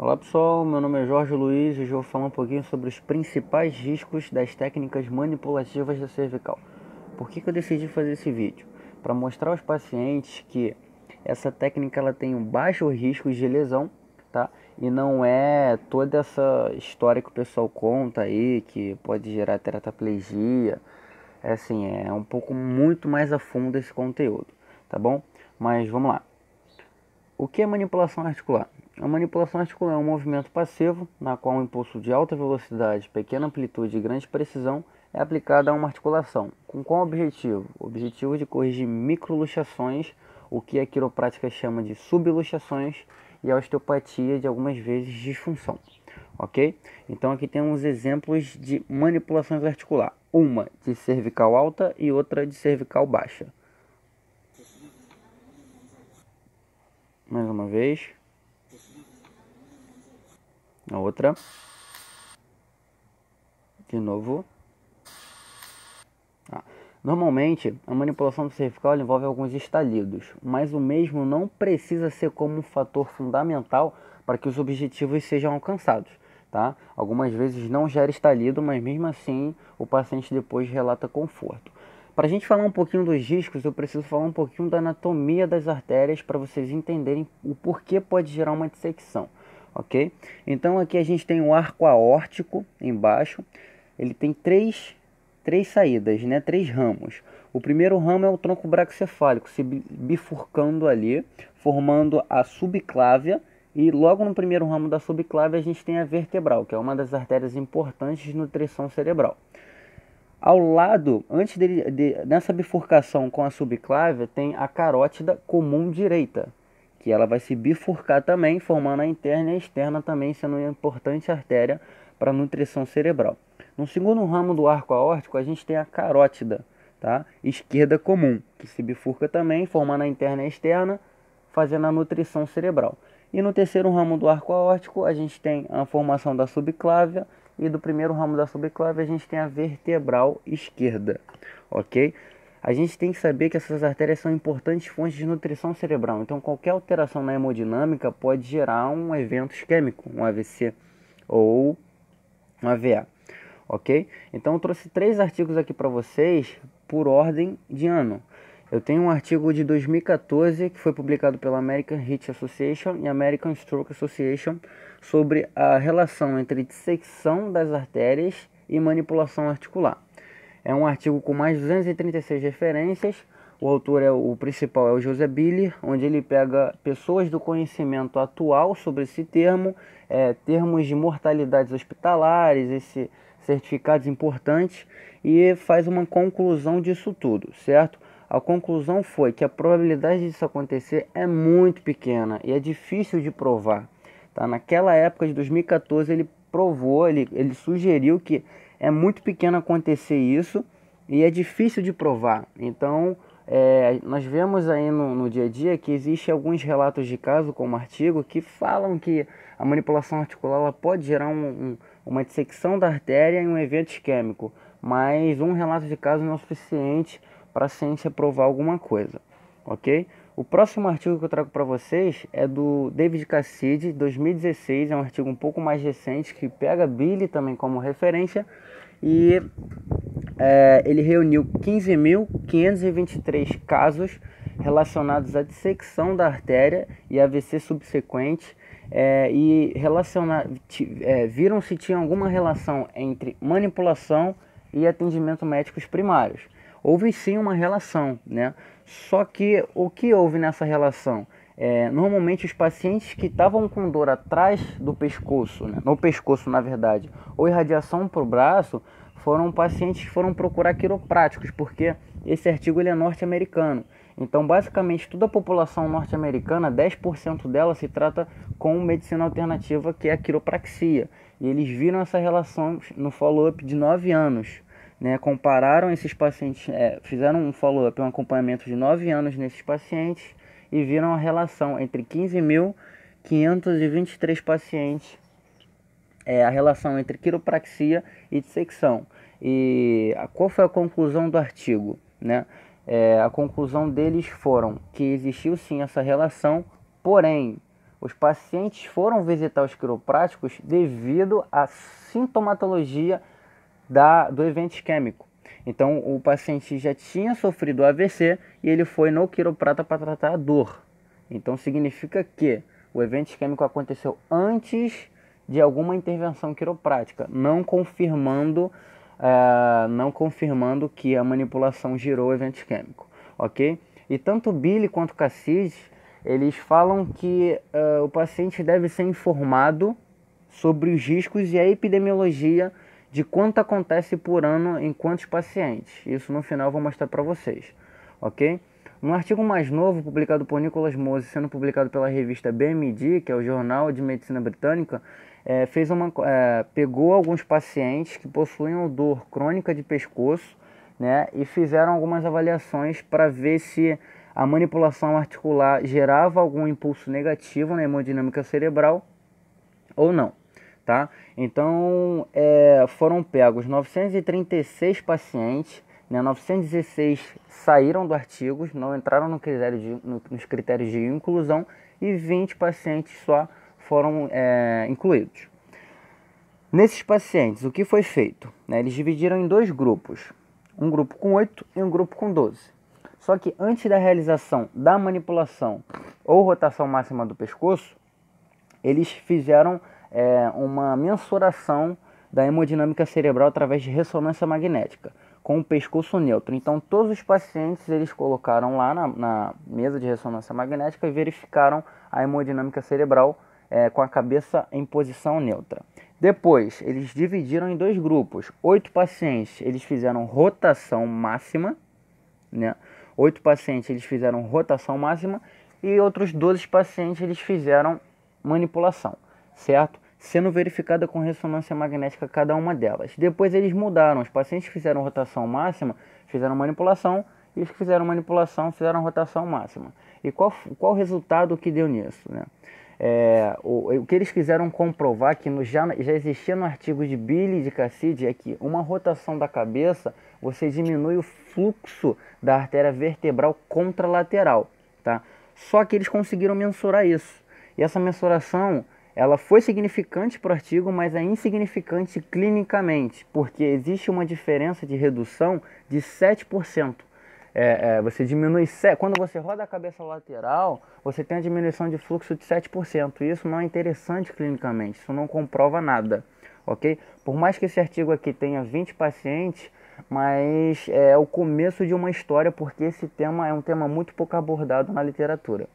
Olá pessoal, meu nome é Jorge Luiz e hoje eu vou falar um pouquinho sobre os principais riscos das técnicas manipulativas da cervical. Por que eu decidi fazer esse vídeo? Para mostrar aos pacientes que essa técnica ela tem um baixo risco de lesão, tá? E não é toda essa história que o pessoal conta aí, que pode gerar terataplegia. É assim, é um pouco muito mais a fundo esse conteúdo, tá bom? Mas vamos lá. O que é manipulação articular? A manipulação articular é um movimento passivo, na qual um impulso de alta velocidade, pequena amplitude e grande precisão é aplicado a uma articulação. Com qual objetivo? O objetivo de corrigir microluxações, o que a quiroprática chama de subluxações, e a osteopatia de algumas vezes disfunção. Ok? Então aqui temos exemplos de manipulações articular. Uma de cervical alta e outra de cervical baixa. Mais uma vez. A outra. De novo. Normalmente, a manipulação cervical envolve alguns estalidos, mas o mesmo não precisa ser como um fator fundamental para que os objetivos sejam alcançados. Tá? Algumas vezes não gera estalido, mas mesmo assim o paciente depois relata conforto. Para a gente falar um pouquinho dos riscos, eu preciso falar um pouquinho da anatomia das artérias para vocês entenderem o porquê pode gerar uma dissecção. Ok? Então aqui a gente tem o arco aórtico embaixo, ele tem três saídas, né? Três ramos. O primeiro ramo é o tronco braquicefálico, se bifurcando ali, formando a subclávia. E logo no primeiro ramo da subclávia a gente tem a vertebral, que é uma das artérias importantes de nutrição cerebral. Ao lado, nessa bifurcação com a subclávia, tem a carótida comum direita, que ela vai se bifurcar também, formando a interna e a externa também, sendo uma importante artéria para a nutrição cerebral. No segundo ramo do arco aórtico, a gente tem a carótida, tá? Esquerda comum, que se bifurca também, formando a interna e a externa, fazendo a nutrição cerebral. E no terceiro ramo do arco aórtico, a gente tem a formação da subclávia, e do primeiro ramo da subclávia, a gente tem a vertebral esquerda, ok? A gente tem que saber que essas artérias são importantes fontes de nutrição cerebral. Então, qualquer alteração na hemodinâmica pode gerar um evento isquêmico, um AVC ou um AVA, ok? Então, eu trouxe 3 artigos aqui para vocês por ordem de ano. Eu tenho um artigo de 2014 que foi publicado pela American Heart Association e American Stroke Association sobre a relação entre dissecção das artérias e manipulação articular. É um artigo com mais de 236 referências. O autor o principal é o José Biller, onde ele pega pessoas do conhecimento atual sobre esse termo, termos de mortalidades hospitalares, certificados importantes, e faz uma conclusão disso tudo, certo? A conclusão foi que a probabilidade disso acontecer é muito pequena e é difícil de provar. Tá? Naquela época de 2014 ele provou, ele sugeriu que é muito pequeno acontecer isso e é difícil de provar. Então, nós vemos aí no dia a dia que existe alguns relatos de caso, como artigo, que falam que a manipulação articular ela pode gerar uma dissecção da artéria em um evento isquêmico, mas um relato de caso não é o suficiente para a ciência provar alguma coisa, ok? O próximo artigo que eu trago para vocês é do David Cassidy, 2016, é um artigo um pouco mais recente que pega Billy também como referência e ele reuniu 15.523 casos relacionados à dissecção da artéria e AVC subsequente e viram se tinha alguma relação entre manipulação e atendimento médicos primários. Houve sim uma relação, né? Só que o que houve nessa relação? Normalmente os pacientes que estavam com dor atrás do pescoço, né? No pescoço na verdade, ou irradiação para o braço, foram pacientes que foram procurar quiropráticos, porque esse artigo ele é norte-americano. Então basicamente toda a população norte-americana, 10% dela se trata com medicina alternativa, que é a quiropraxia. E eles viram essa relação no follow-up de 9 anos. Né, compararam esses pacientes, fizeram um follow-up, um acompanhamento de 9 anos nesses pacientes e viram a relação entre 15.523 pacientes, a relação entre quiropraxia e dissecção. E qual foi a conclusão do artigo? Né? A conclusão deles foram que existiu sim essa relação, porém os pacientes foram visitar os quiropráticos devido à sintomatologia do evento isquêmico. Então, o paciente já tinha sofrido AVC e ele foi no quiroprata para tratar a dor. Então, significa que o evento isquêmico aconteceu antes de alguma intervenção quiroprática, não confirmando que a manipulação gerou o evento isquêmico, ok? E tanto Billy quanto Cassis, eles falam que o paciente deve ser informado sobre os riscos e a epidemiologia de quanto acontece por ano em quantos pacientes. Isso no final eu vou mostrar para vocês, ok? No artigo mais novo, publicado por Nicholas Mose, sendo publicado pela revista BMD, que é o Jornal de Medicina Britânica, pegou alguns pacientes que possuíam dor crônica de pescoço, né, e fizeram algumas avaliações para ver se a manipulação articular gerava algum impulso negativo na hemodinâmica cerebral ou não. Tá? Então, foram pegos 936 pacientes, né? 916 saíram do artigo, não entraram nos critérios de inclusão, e 20 pacientes só foram incluídos. Nesses pacientes, o que foi feito? Né? Eles dividiram em dois grupos, um grupo com 8 e um grupo com 12. Só que antes da realização da manipulação ou rotação máxima do pescoço, eles fizeram uma mensuração da hemodinâmica cerebral através de ressonância magnética, com o pescoço neutro. Então, todos os pacientes eles colocaram lá na mesa de ressonância magnética e verificaram a hemodinâmica cerebral com a cabeça em posição neutra. Depois, eles dividiram em dois grupos. 8 pacientes eles fizeram rotação máxima, né? 8 pacientes eles fizeram rotação máxima e outros 12 pacientes eles fizeram manipulação, certo? Sendo verificada com ressonância magnética cada uma delas. Depois eles mudaram, os pacientes que fizeram rotação máxima fizeram manipulação e os que fizeram manipulação fizeram rotação máxima. E qual o resultado que deu nisso, né? O que eles quiseram comprovar, que já existia no artigo de Billy e de Cassidy, é que uma rotação da cabeça, você diminui o fluxo da artéria vertebral contralateral, tá? Só que eles conseguiram mensurar isso. E essa mensuração, ela foi significante para o artigo, mas é insignificante clinicamente, porque existe uma diferença de redução de 7%. Você diminui, quando você roda a cabeça lateral, você tem a diminuição de fluxo de 7%. Isso não é interessante clinicamente, isso não comprova nada, ok? Por mais que esse artigo aqui tenha 20 pacientes, mas é o começo de uma história, porque esse tema é um tema muito pouco abordado na literatura,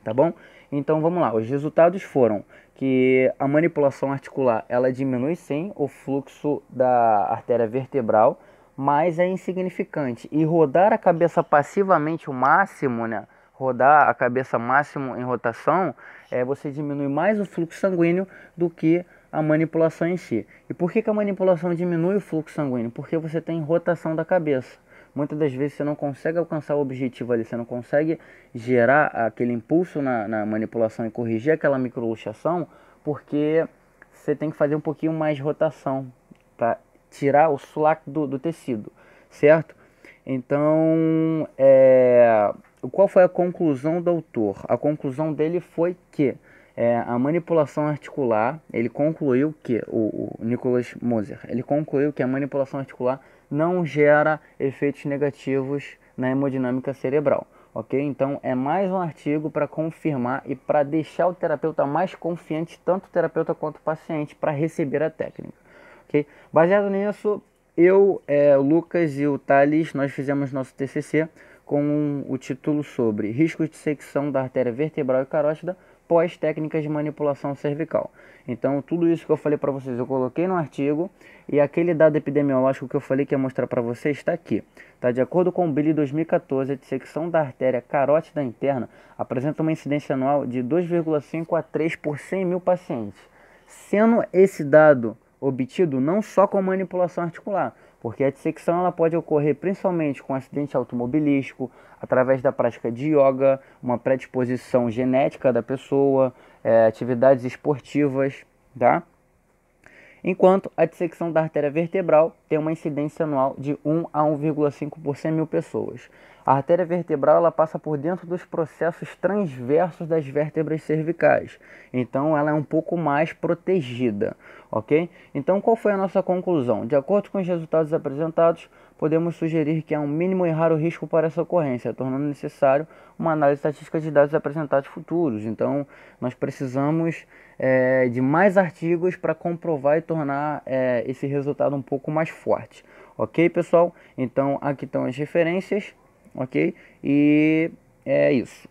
tá bom? Então vamos lá, os resultados foram que a manipulação articular, ela diminui sim o fluxo da artéria vertebral, mas é insignificante. E rodar a cabeça passivamente o máximo, né? Rodar a cabeça máximo em rotação, você diminui mais o fluxo sanguíneo do que a manipulação em si. E por que a manipulação diminui o fluxo sanguíneo? Porque você tem rotação da cabeça. Muitas das vezes você não consegue alcançar o objetivo ali, você não consegue gerar aquele impulso na manipulação e corrigir aquela microluxação, porque você tem que fazer um pouquinho mais de rotação para tirar o sulacro do tecido, certo? Então, qual foi a conclusão do autor? A conclusão dele foi que a manipulação articular, ele concluiu que, o Nicholas Moser, ele concluiu que a manipulação articular não gera efeitos negativos na hemodinâmica cerebral, ok? Então, é mais um artigo para confirmar e para deixar o terapeuta mais confiante, tanto o terapeuta quanto o paciente, para receber a técnica. Okay? Baseado nisso, eu, o Lucas e o Thales, nós fizemos nosso TCC com o título sobre riscos de secção da artéria vertebral e carótida pós técnicas de manipulação cervical. Então, tudo isso que eu falei para vocês, eu coloquei no artigo, e aquele dado epidemiológico que eu falei que ia mostrar para vocês está aqui. Tá? De acordo com o Billy 2014, a dissecção da artéria carótida interna apresenta uma incidência anual de 2,5 a 3 por 100 mil pacientes, sendo esse dado obtido não só com manipulação articular, porque a dissecção ela pode ocorrer principalmente com acidente automobilístico, através da prática de yoga, uma predisposição genética da pessoa, atividades esportivas, tá? Enquanto a dissecção da artéria vertebral tem uma incidência anual de 1 a 1,5 por 100 mil pessoas. A artéria vertebral ela passa por dentro dos processos transversos das vértebras cervicais, então ela é um pouco mais protegida, ok? Então qual foi a nossa conclusão? De acordo com os resultados apresentados, podemos sugerir que há um mínimo e raro risco para essa ocorrência, tornando necessário uma análise estatística de dados apresentados futuros. Então nós precisamos de mais artigos para comprovar e tornar esse resultado um pouco mais forte. Ok, pessoal? Então aqui estão as referências, ok? E é isso.